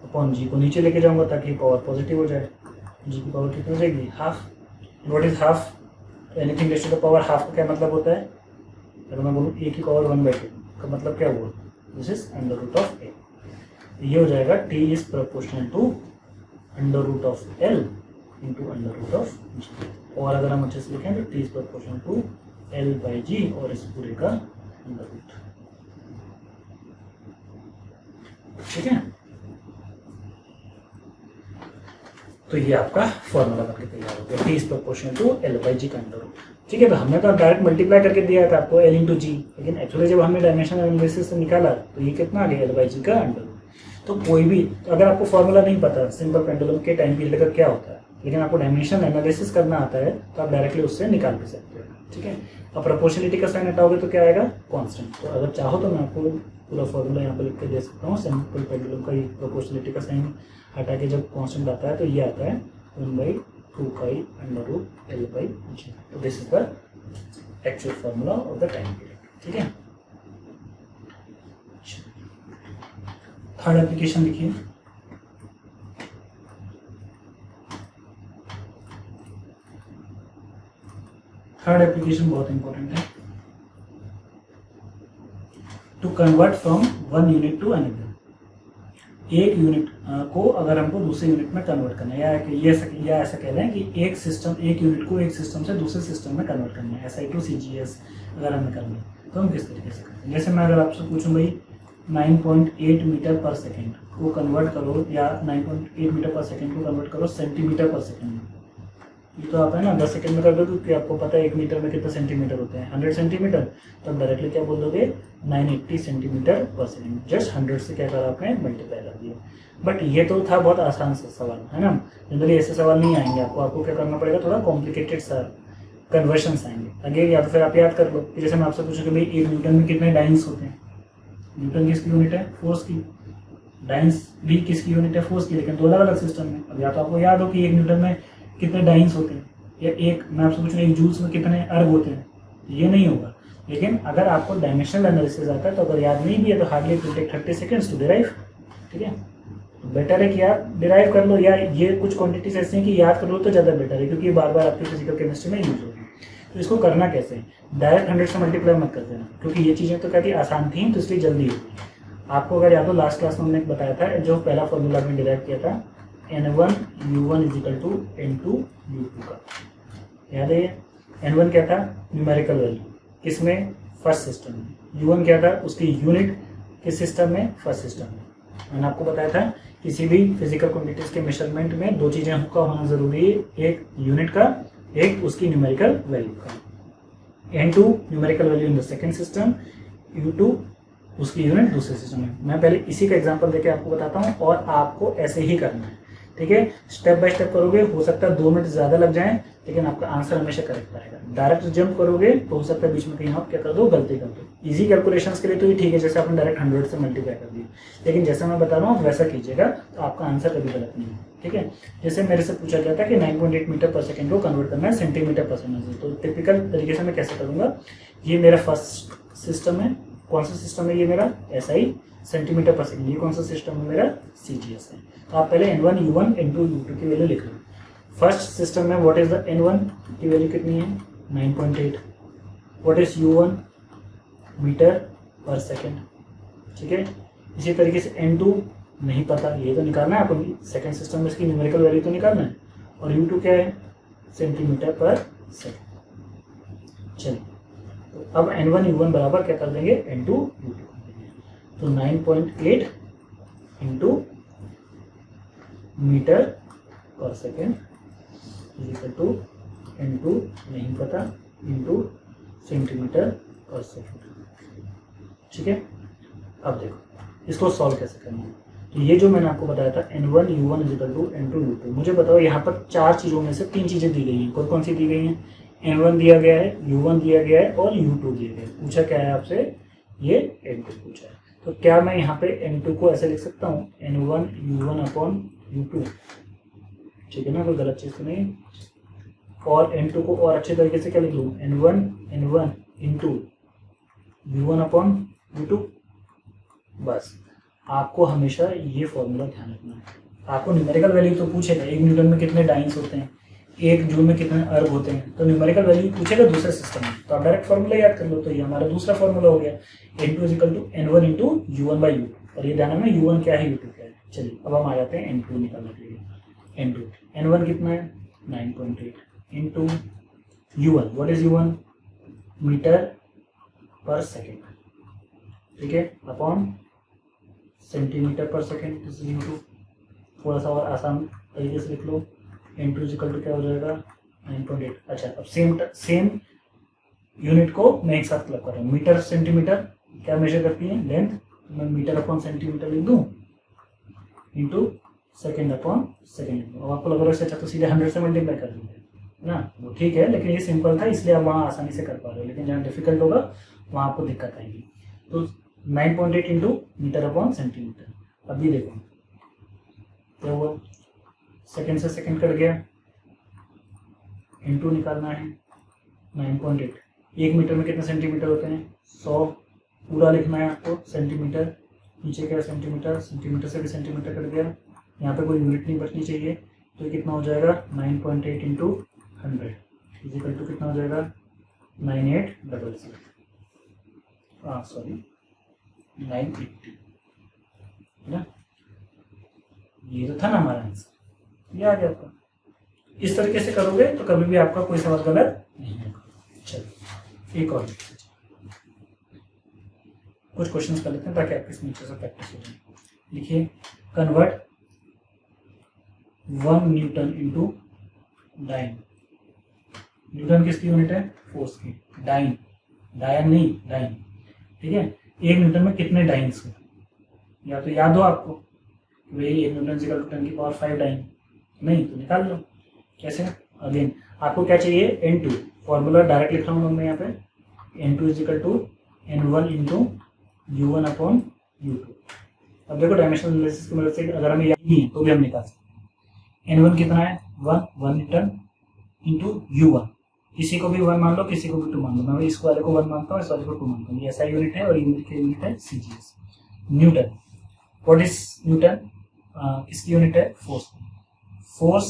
upon G को नीचे लेके जाऊंगा ताकि पावर पॉजिटिव हो जाए। जी की पावर कितनी हो जाएगी? Half. What is half? Anything raise to the power half का क्या मतलब होता है? अगर मैं बोलूँ ए की पावर 1/2 का मतलब क्या हुआ? This is √of a। ये हो जाएगा T is proportional to √l into √of g। और अगर हम अच्छे से लिखें तो T is proportional to L/g और इस पूरे का √। ठीक है, तो ये आपका फॉर्मूला बनकर तैयार हो गया, T is proportional to L/g का √। ठीक है, तो हमने तो डायरेक्ट मल्टीप्लाई करके दिया था आपको L इंटू जी, लेकिन एक्चुअली जब हमने डायमेंशन एनालिसिस से निकाला तो ये कितना आ गया? L/g का √। तो कोई भी, अगर आपको फॉर्मूला नहीं पता सिंपल पेंडुलम के टाइम पीरियड का क्या होता है, लेकिन आपको डायमेंशन एनालिसिस करना आता है, तो आप डायरेक्टली उससे निकाल भी सकते हो। ठीक है, अब प्रोपोर्शनलिटी का साइन हटाओगे तो क्या आएगा? कांस्टेंट। तो अगर चाहो तो मैं आपको पूरा फॉर्मूला यहाँ पर लिख के दे सकता हूँ। सिंपल पेंडुलम का प्रोपोर्शनलिटी का साइन हटा के जब कांस्टेंट आता है तो ये आता है 1/2 पाई √L/g। तो this is the actual formula of the time period. ठीक है, थर्ड एप्लीकेशन देखिए। थर्ड एप्लीकेशन बहुत इंपॉर्टेंट है, to convert from one unit to another. एक यूनिट को अगर हमको दूसरे यूनिट में कन्वर्ट करना है, या ऐसा कह लें कि एक यूनिट को एक सिस्टम से दूसरे सिस्टम में कन्वर्ट करना है, SI to CGS अगर हमें करना है तो हम किस तरीके से करते हैं। जैसे मैं अगर आपसे पूछूं भाई 9.8 मीटर पर सेकेंड को कन्वर्ट करो, या 9.8 मीटर पर सेकेंड को कन्वर्ट करो सेंटीमीटर पर सेकेंड में, ये तो आप है ना 10 सेकंड में कर दो, क्योंकि आपको पता है 1 मीटर में कितने सेंटीमीटर होते हैं, 100 सेंटीमीटर। तो आप डायरेक्टली क्या बोल दोगे 980 सेंटीमीटर पर सेकंड, जस्ट 100 से क्या करा आपने मल्टीप्लाई कर दिया। बट ये तो था बहुत आसान सा सवाल, है ना। जनरली ऐसे सवाल नहीं आएंगे आपको क्या करना पड़ेगा, थोड़ा कॉम्प्लिकेटेड सा कन्वर्शन आएंगे। अगेन या तो फिर आप याद कर लो कि जैसे मैं आपसे पूछूँ कि भाई 1 न्यूटन में कितने डाइंस होते हैं। न्यूटन किसकी यूनिट है, फोर्स की। डाइंस भी किसकी यूनिट है, फोर्स की, लेकिन दो अलग अलग सिस्टम में। अब या तो आपको याद हो कि 1 न्यूटन में कितने डाइंस होते हैं, या मैं आपसे पूछूँ 1 जूल्स में कितने अर्ग होते हैं, ये नहीं होगा। लेकिन अगर आपको डायमेंशनल एनालिसिस आता है तो अगर याद नहीं भी है तो hardly it will take 30 seconds to derive. ठीक है, तो बेटर है कि आप डिराइव कर लो, या ये कुछ क्वांटिटीज ऐसी हैं कि याद कर लो तो ज़्यादा बेटर है, क्योंकि बार बार आपकी फिजिकल केमिस्ट्री में यूज होगी। तो इसको करना कैसे है, डायरेक्ट 100 से मल्टीप्लाई मत कर देना, क्योंकि ये चीज़ें तो कहती आसान थी तो इसलिए जल्दी होगी। आपको अगर याद हो लास्ट क्लास में हमने बताया था, जो पहला फॉर्मूला में डिराइव किया था N1 U1 = N2 U2 का, याद है। N1 क्या था, न्यूमेरिकल वैल्यू, किसमें, फर्स्ट सिस्टम में। U1 क्या था, उसकी यूनिट, किस सिस्टम में, फर्स्ट सिस्टम में। मैंने आपको बताया था किसी भी फिजिकल क्वांटिटीज के मेजरमेंट में दो चीजें का होना जरूरी है, एक यूनिट का, एक उसकी न्यूमेरिकल वैल्यू का। N2 numerical value in the second system, U2 उसकी यूनिट दूसरे सिस्टम में। मैं पहले इसी का एग्जांपल देके आपको बताता हूँ, और आपको ऐसे ही करना है। ठीक है, स्टेप बाय स्टेप करोगे, हो सकता है 2 मिनट ज्यादा लग जाए, लेकिन आपका आंसर हमेशा करेक्ट आएगा। डायरेक्ट जंप करोगे तो हो सकता है बीच में कहीं आप क्या कर दो, गलती कर दो। इजी कैलकुलेशंस के लिए तो ये ठीक है, जैसे आपने डायरेक्ट 100 से मल्टीप्लाई कर दिया, लेकिन जैसा मैं बता रहा हूँ वैसा कीजिएगा तो आपका आंसर कभी गलत नहीं है। ठीक है, जैसे मेरे से पूछा गया था कि 9.8 मीटर पर सेकेंड को कन्वर्ट करना है सेंटीमीटर पर सेकेंड से, तो टिपिकल तरीके से मैं कैसे करूँगा, ये मेरा फर्स्ट सिस्टम है। कौन सा सिस्टम है ये मेरा, SI सेंटीमीटर पर सेकेंड। ये कौन सा सिस्टम है मेरा, CGS है। तो आप पहले N1 U1 N2 U2 की वैल्यू लिख लो। फर्स्ट सिस्टम में व्हाट इज द N1 की वैल्यू कितनी है, 9.8। What is U1, metre per second. ठीक है, इसी तरीके से N2 नहीं पता, ये तो निकालना है आपको, सेकेंड सिस्टम में इसकी न्यूमेरिकल वैल्यू तो निकालना है, और U2 क्या है, सेंटीमीटर पर सेकेंड। चलिए, तो अब N1 U1 बराबर क्या कर देंगे, N2 U2 कर देंगे। तो 9.8 into metre per second equal to N2 नहीं पता इंटू सेंटीमीटर पर सेकेंड। ठीक है, अब देखो इसको सॉल्व कैसे करना है। तो ये जो मैंने आपको बताया था N1 U1 = N2 U2, मुझे बताओ यहाँ पर 4 चीज़ों में से 3 चीज़ें दी गई हैं। कौन कौन सी दी गई हैं, N1 दिया गया है, U1 दिया गया है, और U2 दिया गया है। पूछा क्या है आपसे, ये N2 पूछा है। तो क्या मैं यहाँ पे N2 को ऐसे लिख सकता हूँ, N1 U1 U2। ठीक है ना, कोई गलत चीज़ तो नहीं। और N2 को और अच्छे तरीके से क्या लिख लूँ, N1 इंटू U1 U2। बस आपको हमेशा ये फॉर्मूला ध्यान रखना है। आपको न्यूमेरिकल वैल्यू तो पूछेगा, 1 न्यूटन में कितने डाइंस होते हैं, 1 जूल में कितने अर्ग होते हैं, तो न्यूमेरिकल वैल्यू पूछेगा दूसरे सिस्टम में, तो आप डायरेक्ट फॉर्मूला याद कर लो। तो ये हमारा दूसरा फॉर्मूला हो गया, N2 = N1 इंटू U1/U2। और ये ध्यान में U1 क्या है, U2 क्या है। चलिए अब हम आ जाते हैं N2 निकालने के लिए। N1 कितना है, 9.8 into U1, what is U1, metre per second. ठीक है, अपॉन सेंटीमीटर पर सेकेंड U2। थोड़ा सा और आसान तरीके से लिख लो, N2 = क्या हो जाएगा, 9.8। अच्छा, अब सेम यूनिट को मैं एक साथ क्लब कर रहा हूँ। मीटर सेंटीमीटर क्या मेजर करती है, लेंथ। मैं मीटर अपॉन सेंटीमीटर लिख दूँ इंटू सेकेंड अपॉन सेकेंड। अब आपको लग रहा है अच्छा तो सीधे 100 से मल्टीप्लाई कर देंगे ना, वो ठीक है, लेकिन ये सिंपल था इसलिए आप वहाँ आसानी से कर पा रहे हो, लेकिन जहाँ डिफिकल्ट होगा वहाँ आपको दिक्कत आएगी। तो 9.8 इंटू मीटर अपॉन सेंटीमीटर। अभी देखो क्या हुआ, सेकेंड से सेकेंड कट गया, इंटू निकालना है 9.8। 1 मीटर में कितने सेंटीमीटर होते हैं, 100 पूरा लिखना है आपको, सेंटीमीटर नीचे क्या सेंटीमीटर, सेंटीमीटर से भी सेंटीमीटर कट गया, यहाँ पे कोई यूनिट नहीं बचनी चाहिए। तो कितना हो जाएगा, 9.8 इंटू 100 इक्वल टू कितना हो जाएगा, 9800, सॉरी 980 है ना। ये तो था ना हमारा आंसर, ये आ गया आपका। इस तरीके से करोगे तो कभी भी आपका कोई सवाल गलत नहीं होगा। चलो एक और कुछ क्वेश्चंस कर लेते हैं ताकि आपकी इसमें अच्छे से प्रैक्टिस हो जाए। लिखिए convert 1 newton into dyne. Newton किसकी यूनिट है? फोर्स की। डाइन, डायन नहीं, डाइन, ठीक है। 1 न्यूटन में कितने डाइन्स हैं? या तो याद हो आपको वही 1 न्यूटन इक्वल टू 10 की पावर 5 डाइन, नहीं तो निकाल लो। कैसे? अगेन आपको क्या चाहिए? N2। फॉर्मूला डायरेक्ट लिख रहा हूँ मैं यहाँ पे, N2 is equal to N1 into U1 upon U2। अब देखो डायमेंशनल एनालिसिस की मदद से अगर हमें याद नहीं है तो भी हम निकाल सकते हैं। N1 कितना है? 1 न्यूटन इंटू U1। किसी को भी 1 मान लो, किसी को भी 2 मान लो। मैं इस वाले को 1 मानता हूँ, इस वाले को 2 मानता हूँ। ये ऐसा यूनिट है और यूनिट की यूनिट है CGS, Newton. What is Newton? किसकी यूनिट है? फोर्स। फोर्स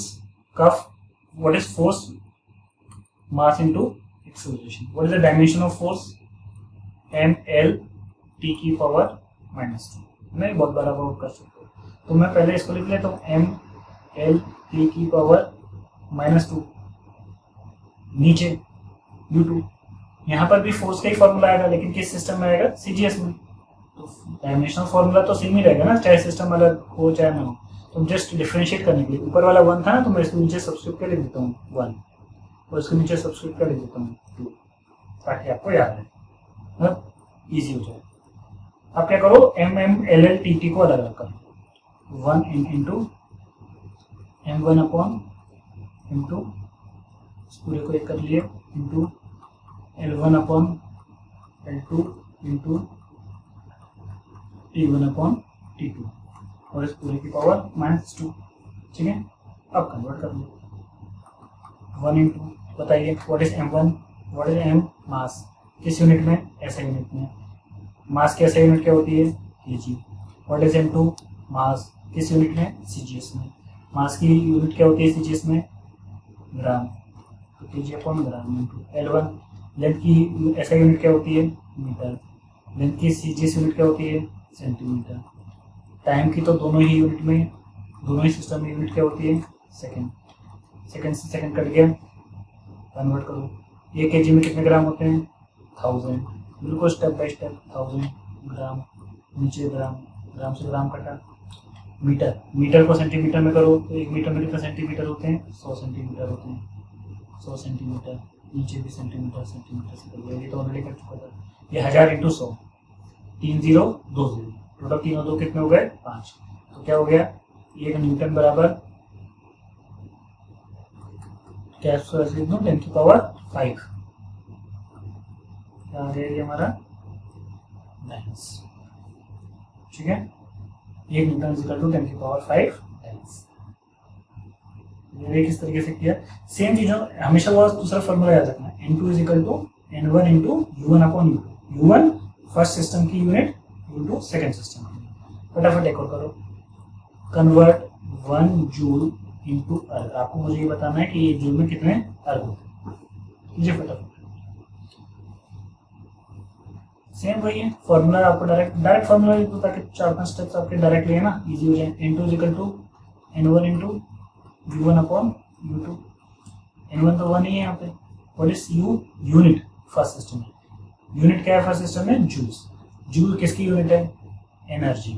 का what is force? Mass into acceleration. What is the dimension of force? ml t की पावर -2। मैं बहुत बड़ा बहुत कर सकता हूँ, तो मैं पहले इसको लिख लेता हूँ ml t की पावर -2, नीचे u2। यहाँ पर भी फोर्स का ही फॉर्मूला आएगा, लेकिन किस सिस्टम में आएगा? CGS में। तो डायमेंशनल फॉर्मूला तो सेम ही रहेगा ना, चाहे सिस्टम अलग हो चाहे ना हो। तो जस्ट डिफरेंशिएट करने के लिए ऊपर वाला 1 था ना, तो मैं इसको नीचे सब्स्टिट्यूट कर लिख देता हूँ 1, और इसको नीचे सब्स्टिट्यूट कर लिख देता हूँ 2, ताकि आपको याद रहे, मतलब ईजी हो जाए। अब क्या करो? MMLLTT को अलग अलग करो। 1 इंटू M1 अपॉन M2, इस पूरे को एक कर लिए, into L1 upon L2 into T1 upon T2, और इस पूरे की पावर -2, ठीक है। अब कन्वर्ट कर लो 1 इंटू, बताइए what is M1, what is M? मास। किस यूनिट में? SI यूनिट में। मास की SI यूनिट क्या होती है? kg। What is M2? मास। किस यूनिट में? CGS में। मास की यूनिट क्या होती है CGS में? ग्राम, तो kg upon gram into L1। Length की SI यूनिट क्या होती है? मीटर। लेंथ की CGS यूनिट क्या होती है? सेंटीमीटर। टाइम की तो दोनों ही यूनिट में, दोनों ही सिस्टम में यूनिट क्या होती है? सेकंड। सेकंड से सेकंड कट गया, कन्वर्ट करो। 1 kg में कितने ग्राम होते हैं? 1000। बिल्कुल स्टेप बाय स्टेप, 1000 ग्राम, नीचे ग्राम, ग्राम से ग्राम कटा। मीटर, मीटर को सेंटीमीटर में करो तो 1 मीटर में कितने सेंटीमीटर होते हैं? 100 सेंटीमीटर होते हैं। 100 सेंटीमीटर, नीचे भी सेंटीमीटर, सेंटीमीटर से कर लिया, ये तो ऑलरेडी कर चुका था। ये 1000 इंटू 100, 3 0 2 0, टोटल 3 और 2 कितने हो गए? 5। तो क्या हो गया? 1 न्यूटन बराबर क्या? 10 की पावर 5। क्या आ गया ये हमारा? डाइन्स, ठीक है। 1 न्यूटन इक्वल टू 10 की पावर 5 डाइन्स। ये किस तरीके से किया? सेम चीज हमेशा वो दूसरा फॉर्मूला याद रखना, N2 is equal to N1 into U1 upon U2। U1 first system की यूनिट, U2 सेकंड सिस्टम की यूनिट। फटाफट एक और करो, कन्वर्ट 1 जूल इंटू अर्ग। आपको मुझे ये बताना है कि ये जूल में कितने अर्ग होते हैं, कीजिए फटाफट। सेम वही है फॉर्मूला, आपको डायरेक्ट फॉर्मूला लिख दो ताकि 4-5 स्टेप्स आपके डायरेक्ट लिए ना इजी हो जाए। N2 is equal to N1 into U1 upon U2। N1 तो 1 ही है यहाँ पे। What is U? Unit first system में। यूनिट क्या है फर्स्ट सिस्टम में? जूल्स। जूल किसकी यूनिट है? एनर्जी।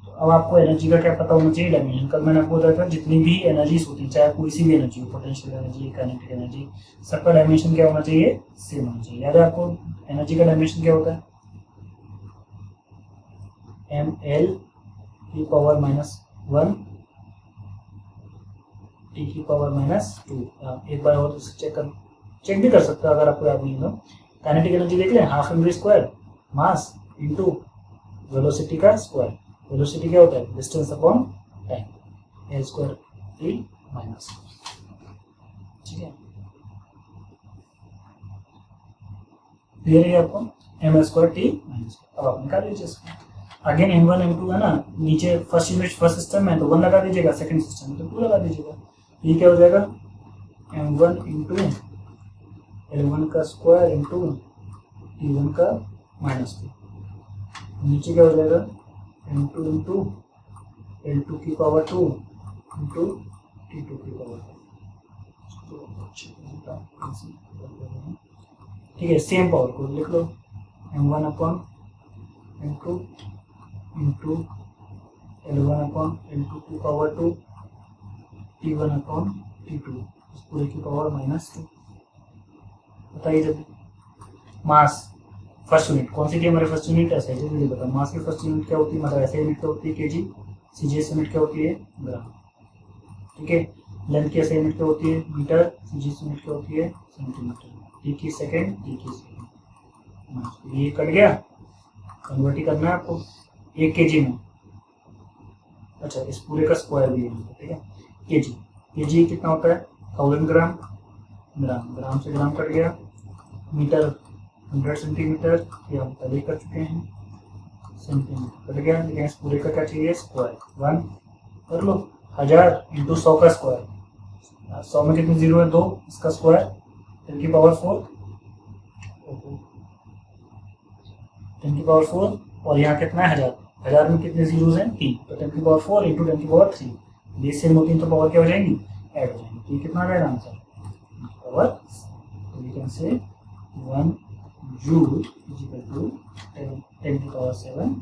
तो अब आपको एनर्जी का क्या पता होना चाहिए? डायमेंशन। कल मैंने आपको बताया था जितनी भी एनर्जीज होती है, चाहे कोई सी भी एनर्जी हो, पोटेंशियल एनर्जी, काइनेटिक एनर्जी, सबका डायमेंशन क्या होना चाहिए? सेम होना चाहिए। याद है आपको एनर्जी का डायमेंशन क्या होता है? ml की पावर -1 t की पावर -2। एक बार और चेक भी कर सकते हो अगर आपको याद नहीं हो। काइनेटिक एनर्जी देख लें, half mv square mass into velocity का स्क्वायर। वेलोसिटी क्या होता है? Distance upon time, l square t minus, ठीक है। क्लियर है आपको? m square t minus. अब आप निकाल लीजिए इसको। अगेन M1 M2 है ना, नीचे फर्स्ट यूनिट फर्स्ट सिस्टम में तो 1 लगा दीजिएगा, सेकंड सिस्टम में तो 2 लगा दीजिएगा। ये क्या हो जाएगा? M1 इंटू L1 का स्क्वायर इंटू T1 का -2। नीचे क्या हो जाएगा? m2 इंटू L2 की पावर 2 इंटू T2 की पावर 2। ठीक है, सेम पावर को लिख लो, m1 upon m2 into L1 upon L2 की पावर 2 T1 अपॉन T2 इस पूरे की पावर -2। बताइए जल्दी। मास फर्स्ट यूनिट कौन सी थी हमारी फर्स्ट यूनिट? ऐसे जल्दी बता। मास की फर्स्ट यूनिट क्या होती है, मतलब ऐसे यूनिट क्या होती है? केजी। सीजीएस यूनिट क्या होती है? ग्राम। ठीक है। लेंथ की ऐसे यूनिट क्या होती है? मीटर। सीजीएस यूनिट क्या होती है? सेंटीमीटर। टी की सेकेंड, टी की सेकेंड। ये कट गया, कन्वर्ट ही करना है आपको 1 केजी में। अच्छा, इस पूरे का स्क्वायर भी है, ठीक है। केजी, केजी कितना होता है? 1000 ग्राम। ग्राम, ग्राम से ग्राम कट गया। मीटर 100 सेंटीमीटर, ये हम पहले कर चुके हैं। सेंटीमीटर कट गया, लेकिन इस पूरे का क्या चाहिए? स्क्वायर। 1 कर लो। 1000 इंटू 100 का स्क्वायर। 100 में कितनी जीरो है? 2, इसका स्क्वायर 10 की पावर 4, 10 की पावर 4। और यहाँ कितना है? 1000। 1000 में कितने जीरोज हैं? 3, तो 10 की पावर 4 इंटू 10 की पावर 3। बेस सेम होती है तो पावर क्या हो जाएंगी? ऐड हो जाएंगी। तो ये कितना आ जाएगा आंसर? पावर, तो we can say 1 joule is equal to 10 की पावर 7।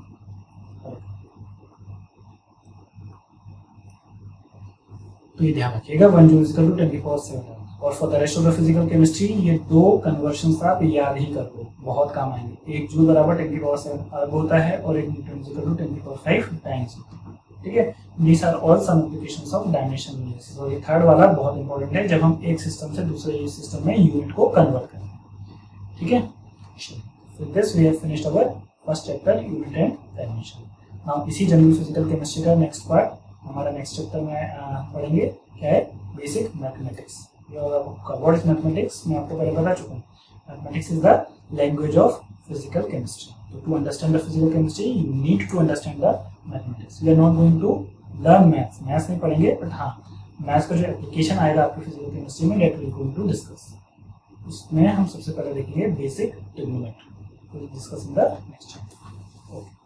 तो ये ध्यान रखिएगा, 1 जूल इज इक्वल टू 10 की पावर 7। और for the rest of the physical chemistry ये 2 कन्वर्शंस आप याद ही कर लो, बहुत काम आएंगे। 1 जूल बराबर 10 की पावर 7 अर्ग होता है, और 1 न्यूटन इज इक्वल टू 10 की पावर 5 टाइम्स। ठीक है। These are all some applications of dimension analysis. और ये थर्ड वाला बहुत इंपॉर्टेंट है, जब हम एक सिस्टम से दूसरे सिस्टम में यूनिट को कन्वर्ट करें। ठीक है। With this we have finished our first chapter, unit and dimension. Now इसी जनरल फिजिकल केमिस्ट्री का नेक्स्ट पार्ट हमारा नेक्स्ट चैप्टर में पढ़ेंगे। क्या है? Basic mathematics. What is mathematics मैं आपको पहले बता चुका हूँ। Mathematics is the language of physical chemistry. तो to understand the physical chemistry you need to understand the mathematics. We are not going to learn maths, maths नहीं पढ़ेंगे, but हाँ मैथ्स का जो एप्लीकेशन आएगा आपकी फिजिकल केमिस्ट्री में that we are going to discuss. उसमें हम सबसे पहले देखेंगे basic trigonometry. We'll discuss in the next chapter. Okay.